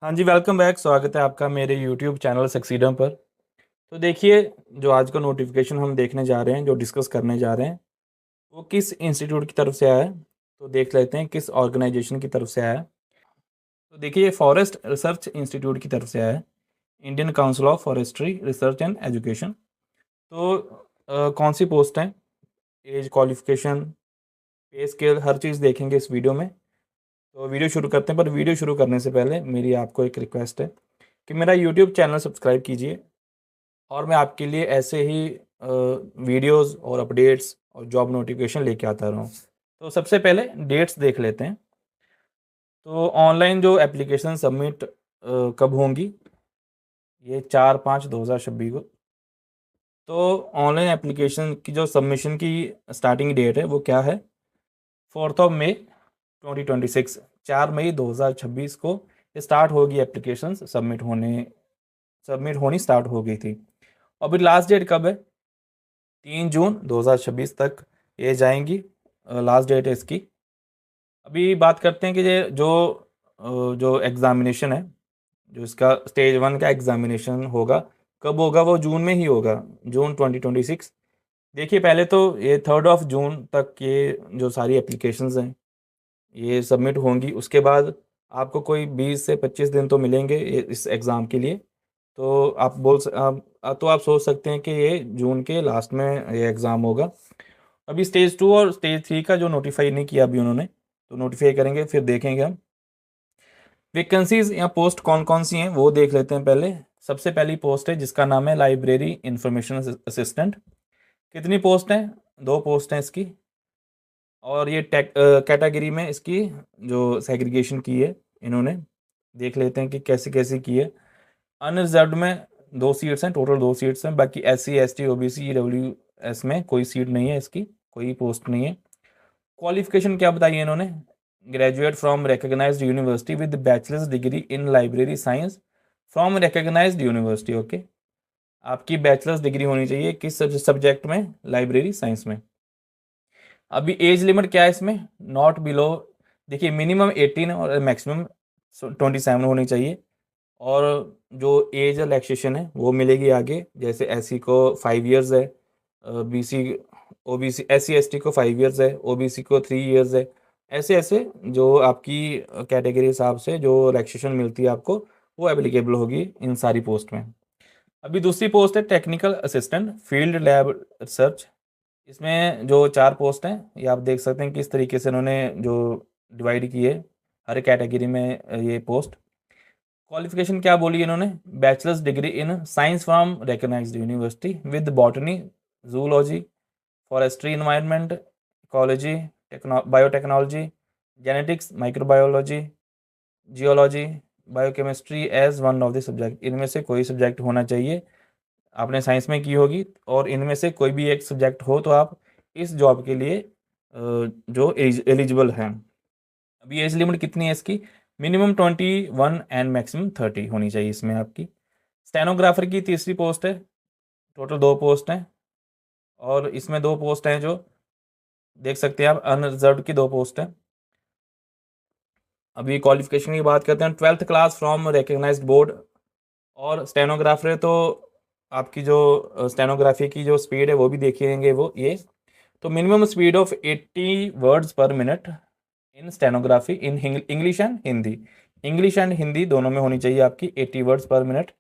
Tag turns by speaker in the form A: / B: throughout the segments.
A: हाँ जी, welcome back. स्वागत है आपका मेरे यूट्यूब चैनल सक्सीडम पर। तो देखिए, जो आज का नोटिफिकेशन हम देखने जा रहे हैं, जो डिस्कस करने जा रहे हैं, वो किस इंस्टीट्यूट की तरफ से आया है। तो देख लेते हैं किस ऑर्गेनाइजेशन की तरफ से आया है। तो देखिए, ये फॉरेस्ट रिसर्च इंस्टीट्यूट की तरफ से आया है, Indian council of forestry research and education. तो कौन सी पोस्ट है, एज, क्वालिफिकेशन, पे स्केल, हर चीज़ देखेंगे इस वीडियो में। तो वीडियो शुरू करते हैं, पर वीडियो शुरू करने से पहले मेरी आपको एक रिक्वेस्ट है कि मेरा यूट्यूब चैनल सब्सक्राइब कीजिए, और मैं आपके लिए ऐसे ही वीडियोस और अपडेट्स और जॉब नोटिफिकेशन लेके आता रहूँ। तो सबसे पहले डेट्स देख लेते हैं। तो ऑनलाइन जो एप्लीकेशन सबमिट कब होंगी, ये 4/5/2026 को। तो ऑनलाइन एप्लीकेशन की जो सबमिशन की स्टार्टिंग डेट है वो क्या है, 4 मई 2026। 4 मई 2026 को स्टार्ट होगी एप्लीकेशन सबमिट होनी स्टार्ट हो गई थी। अभी लास्ट डेट कब है, 3 जून 2026 तक ये जाएंगी, लास्ट डेट है इसकी। अभी बात करते हैं कि ये जो एग्ज़ामिनेशन है, जो इसका स्टेज 1 का एग्ज़ामिनेशन होगा, कब होगा, वो जून में ही होगा, जून 2026। देखिए, पहले तो ये 3 जून तक ये जो सारी एप्लीकेशंस हैं ये सबमिट होंगी। उसके बाद आपको कोई 20 से 25 दिन तो मिलेंगे इस एग्ज़ाम के लिए। तो तो आप सोच सकते हैं कि ये जून के लास्ट में ये एग्ज़ाम होगा। अभी स्टेज 2 और स्टेज 3 का जो नोटिफाई नहीं किया अभी उन्होंने, तो नोटिफाई करेंगे, फिर देखेंगे हम। वैकेंसीज या पोस्ट कौन कौन सी हैं वो देख लेते हैं पहले। सबसे पहली पोस्ट है जिसका नाम है लाइब्रेरी इंफॉर्मेशन असिस्टेंट। कितनी पोस्ट हैं, 2 पोस्ट हैं इसकी। और ये कैटेगरी में इसकी जो सेग्रीगेशन की है इन्होंने, देख लेते हैं कि कैसी कैसी की है। अनरिजर्व्ड में 2 सीट्स हैं, टोटल 2 सीट्स हैं। बाकी SC ST OBC EWS में कोई सीट नहीं है इसकी, कोई पोस्ट नहीं है। क्वालिफिकेशन क्या बताई है इन्होंने, graduate from recognized university with bachelors degree in library science from recognized university. Okay, आपकी बैचलर्स डिग्री होनी चाहिए किस सब्जेक्ट में, लाइब्रेरी साइंस में। अभी एज लिमिट क्या है इसमें, नॉट बिलो, देखिए मिनिमम 18 और मैक्सिमम 27 होनी चाहिए। और जो एज रिलैक्सेशन है वो मिलेगी आगे, जैसे SC को 5 इयर्स है, BC OBC SC ST को 5 इयर्स है, OBC को 3 इयर्स है। ऐसे ऐसे जो आपकी कैटेगरी हिसाब से जो रिलैक्सेशन मिलती है आपको, वो एप्लीकेबल होगी इन सारी पोस्ट में। अभी दूसरी पोस्ट है technical assistant field lab research. इसमें जो 4 पोस्ट हैं ये आप देख सकते हैं किस तरीके से इन्होंने जो डिवाइड की है हर कैटेगरी में ये पोस्ट। क्वालिफिकेशन क्या बोली इन्होंने, bachelors degree in science from recognized university with botany, zoology, forestry, environment, ecology, biotechnology, genetics, microbiology, geology, biochemistry as one of the subject. इनमें से कोई सब्जेक्ट होना चाहिए, आपने साइंस में की होगी, और इनमें से कोई भी एक सब्जेक्ट हो तो आप इस जॉब के लिए जो एलिजिबल हैं। अभी एज लिमिट कितनी है इसकी, मिनिमम 21 एंड मैक्सिमम 30 होनी चाहिए इसमें आपकी। स्टेनोग्राफर की तीसरी पोस्ट है, टोटल 2 पोस्ट हैं, और इसमें 2 पोस्ट हैं जो देख सकते हैं आप, अनरिजर्व की 2 पोस्ट हैं। अभी क्वालिफिकेशन की बात करते हैं, 12th class from recognized board. और स्टेनोग्राफर तो आपकी जो स्टेनोग्राफी की जो स्पीड है वो भी देखेंगे वो ये। तो मिनिमम स्पीड ऑफ 80 वर्ड्स पर minute in stenography in English and Hindi, English and Hindi दोनों में होनी चाहिए आपकी 80 वर्ड्स पर मिनट।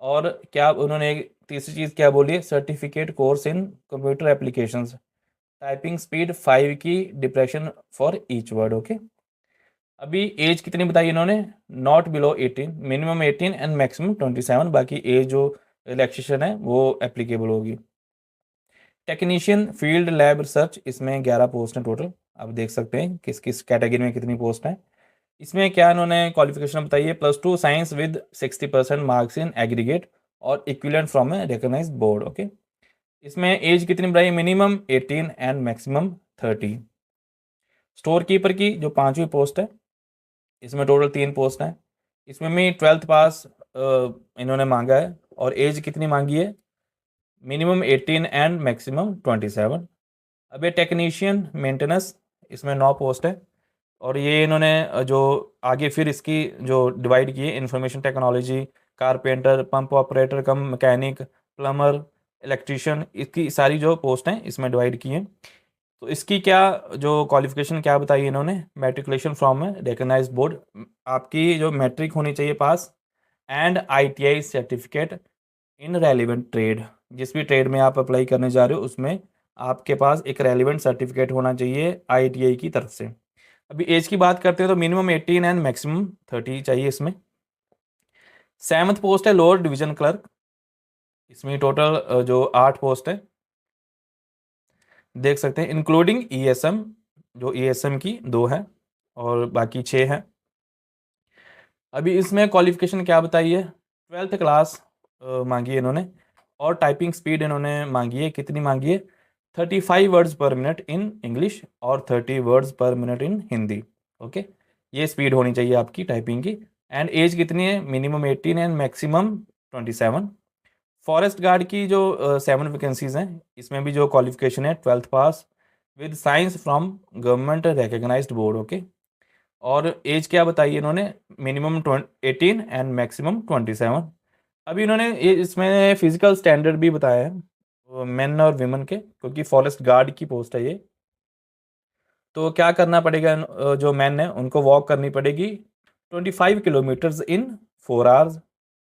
A: और क्या उन्होंने एक तीसरी चीज़ क्या बोली है, certificate course in computer applications, typing speed 5 की depression for each word. Okay, अभी एज कितनी बताई इन्होंने, not below 18, minimum 18 and maximum 27। बाकी एज जो रिलैक्सेशन है वो एप्लीकेबल होगी। टेक्नीशियन फील्ड लैब रिसर्च, इसमें 11 पोस्ट हैं टोटल। आप देख सकते हैं किस किस कैटेगरी में कितनी पोस्ट हैं। इसमें क्या इन्होंने क्वालिफिकेशन बताई है, +2 science with 60% marks in aggregate और equivalent from a recognised board. Okay, इसमें एज कितनी बताई, minimum 18 and maximum 30। Store keeper की जो 5वीं पोस्ट है, इसमें टोटल 3 पोस्ट हैं। इसमें भी 12th पास इन्होंने मांगा है, और एज कितनी मांगी है, मिनिमम 18 एंड मैक्सिमम 27। अब ये टेक्नीशियन मेंटेनेंस, इसमें 9 पोस्ट है, और ये इन्होंने जो आगे फिर इसकी जो डिवाइड की है, information technology, carpenter, pump operator कम मैकेनिक, प्लम्बर, इलेक्ट्रिशियन, इसकी सारी जो पोस्ट हैं इसमें डिवाइड की हैं। तो इसकी क्या जो क्वालिफिकेशन क्या बताई इन्होंने, मैट्रिकुलेशन फ्रॉम रिकग्नाइज बोर्ड, आपकी जो मैट्रिक होनी चाहिए pass, and ITI certificate in relevant trade, जिस भी ट्रेड में आप अप्लाई करने जा रहे हो उसमें आपके पास एक रेलिवेंट सर्टिफिकेट होना चाहिए ITI की तरफ से। अभी एज की बात करते हैं तो मिनिमम 18 एंड मैक्सिमम 30 चाहिए इसमें। 7th पोस्ट है लोअर डिवीजन क्लर्क, इसमें टोटल जो 8 पोस्ट है देख सकते हैं, इंक्लूडिंग ESM, जो ESM की 2 है और बाकी 6 है। अभी इसमें क्वालिफिकेशन क्या बताई है, 12th क्लास मांगी है इन्होंने, और टाइपिंग स्पीड इन्होंने मांगी है, कितनी मांगी है, 35 वर्ड्स पर मिनट इन इंग्लिश और 30 वर्ड्स पर मिनट इन हिंदी। ओके, ये स्पीड होनी चाहिए आपकी टाइपिंग की। एंड एज कितनी है, minimum 18 and maximum 27। Forest guard की जो 7 वैकेंसीज हैं, इसमें भी जो क्वालिफिकेशन है 12th pass with science from government recognized board. Okay, और एज क्या बताई इन्होंने, मिनिमम 18 एंड मैक्सिमम 27। अभी इन्होंने इसमें फिजिकल स्टैंडर्ड भी बताया है मेन और वीमेन के, क्योंकि फॉरेस्ट गार्ड की पोस्ट है ये। तो क्या करना पड़ेगा, जो मैन है उनको वॉक करनी पड़ेगी 25 किलोमीटर्स इन 4 आवर्स,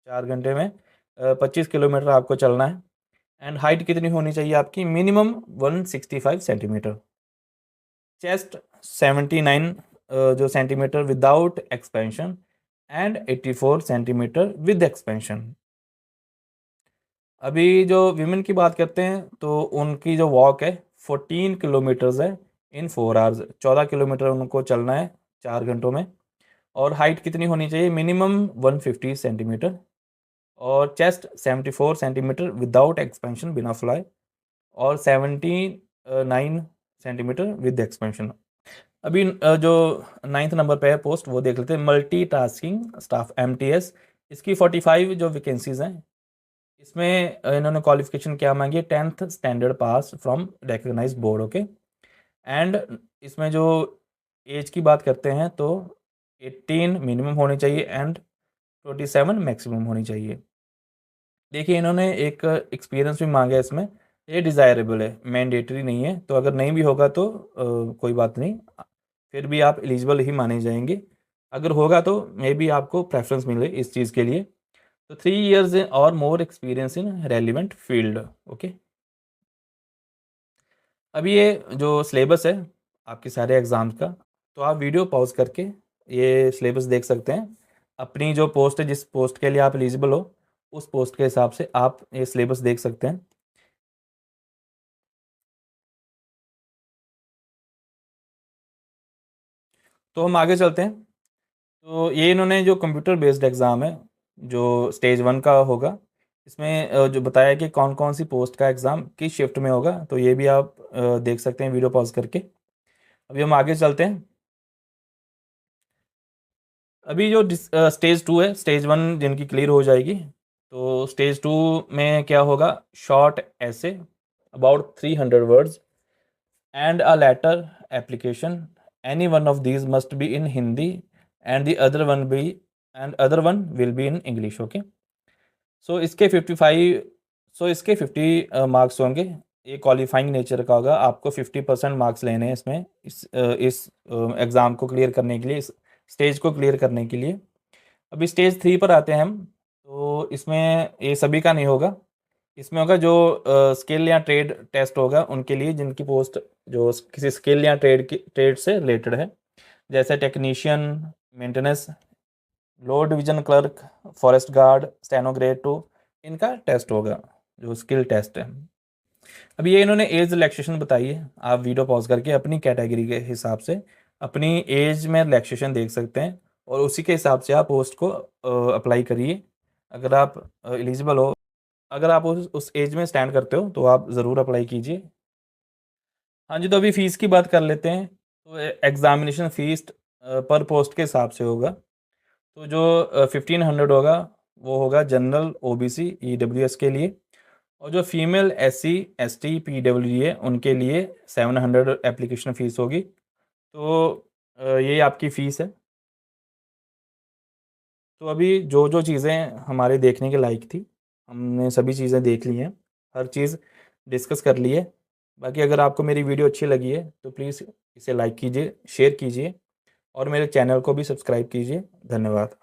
A: 4 घंटे में 25 किलोमीटर आपको चलना है। एंड हाइट कितनी होनी चाहिए आपकी, मिनिमम 165 सेंटीमीटर, चेस्ट 79 जो centimetre without expansion, and 84 centimetre with expansion. अभी जो वीमेन की बात करते हैं तो उनकी जो वॉक है 14 किलोमीटर्स है इन 4 आवर्स, 14 किलोमीटर उनको चलना है 4 घंटों में। और हाइट कितनी होनी चाहिए, मिनिमम 150 सेंटीमीटर, और चेस्ट 74 सेंटीमीटर विदाउट एक्सपेंशन, बिना फ्लाई, और 79 सेंटीमीटर विद एक्सपेंशन। अभी जो 9th नंबर पे है पोस्ट वो देख लेते हैं, मल्टी टास्किंग स्टाफ MTS, इसकी 45 जो वैकेंसीज हैं, इसमें इन्होंने क्वालिफिकेशन क्या मांगी है, 10th standard pass from recognize board. Okay, and इसमें जो एज की बात करते हैं तो 18 मिनिमम होनी चाहिए एंड 27 मैक्सिमम होनी चाहिए। देखिए इन्होंने एक एक्सपीरियंस भी मांगा है इसमें, ये डिज़ायरेबल है, मैंडेटरी नहीं है, तो अगर नहीं भी होगा तो कोई बात नहीं, फिर भी आप एलिजिबल ही माने जाएंगे। अगर होगा तो मे बी आपको प्रेफरेंस मिले इस चीज़ के लिए। तो 3 years और more experience in relevant field. Okay, अभी ये जो सिलेबस है आपके सारे एग्ज़ाम्स का, तो आप वीडियो पॉज करके ये सिलेबस देख सकते हैं। अपनी जो पोस्ट है, जिस पोस्ट के लिए आप एलिजिबल हो उस पोस्ट के हिसाब से आप ये सिलेबस देख सकते हैं। तो हम आगे चलते हैं। तो ये इन्होंने जो कंप्यूटर बेस्ड एग्ज़ाम है जो स्टेज 1 का होगा, इसमें जो बताया कि कौन कौन सी पोस्ट का एग्ज़ाम किस शिफ्ट में होगा, तो ये भी आप देख सकते हैं वीडियो पॉज करके। अभी हम आगे चलते हैं। अभी जो स्टेज 2 है, स्टेज 1 जिनकी क्लियर हो जाएगी, तो स्टेज 2 में क्या होगा, short essay about 300 words and a letter application, any one of these must be in Hindi and the other one will be in English. Okay, so इसके 55, सो इसके 50 मार्क्स होंगे। ये क्वालिफाइंग नेचर का होगा, आपको 50% मार्क्स लेने हैं इसमें, इस एग्ज़ाम को क्लियर करने के लिए, इस स्टेज को क्लियर करने के लिए। अभी स्टेज 3 पर आते हैं हम, तो इसमें ये सभी का नहीं होगा, इसमें होगा जो स्किल या ट्रेड टेस्ट होगा उनके लिए, जिनकी पोस्ट जो किसी स्किल या ट्रेड से रिलेटेड है, जैसे technician, maintenance, low division clerk, forest guard, steno grade 2, इनका टेस्ट होगा जो स्किल टेस्ट है। अभी ये इन्होंने एज रिलैक्सेशन बताई है, आप वीडियो पॉज करके अपनी कैटेगरी के हिसाब से अपनी एज में रिलैक्सेशन देख सकते हैं, और उसी के हिसाब से आप पोस्ट को अप्लाई करिए। अगर आप एलिजिबल हो, अगर आप उस एज में स्टैंड करते हो तो आप ज़रूर अप्लाई कीजिए। हाँ जी, तो अभी फ़ीस की बात कर लेते हैं। तो एग्ज़ामिनेशन फ़ीस पर पोस्ट के हिसाब से होगा। तो जो 1500 होगा वो होगा जनरल, OBC, EWS के लिए, और जो फीमेल SC ST PWD है उनके लिए 700 एप्लीकेशन फ़ीस होगी। तो ये आपकी फ़ीस है। तो अभी जो चीज़ें हमारे देखने के लायक थी, हमने सभी चीज़ें देख ली हैं, हर चीज़ डिस्कस कर ली है। बाकी अगर आपको मेरी वीडियो अच्छी लगी है तो प्लीज़ इसे लाइक कीजिए, शेयर कीजिए और मेरे चैनल को भी सब्सक्राइब कीजिए। धन्यवाद।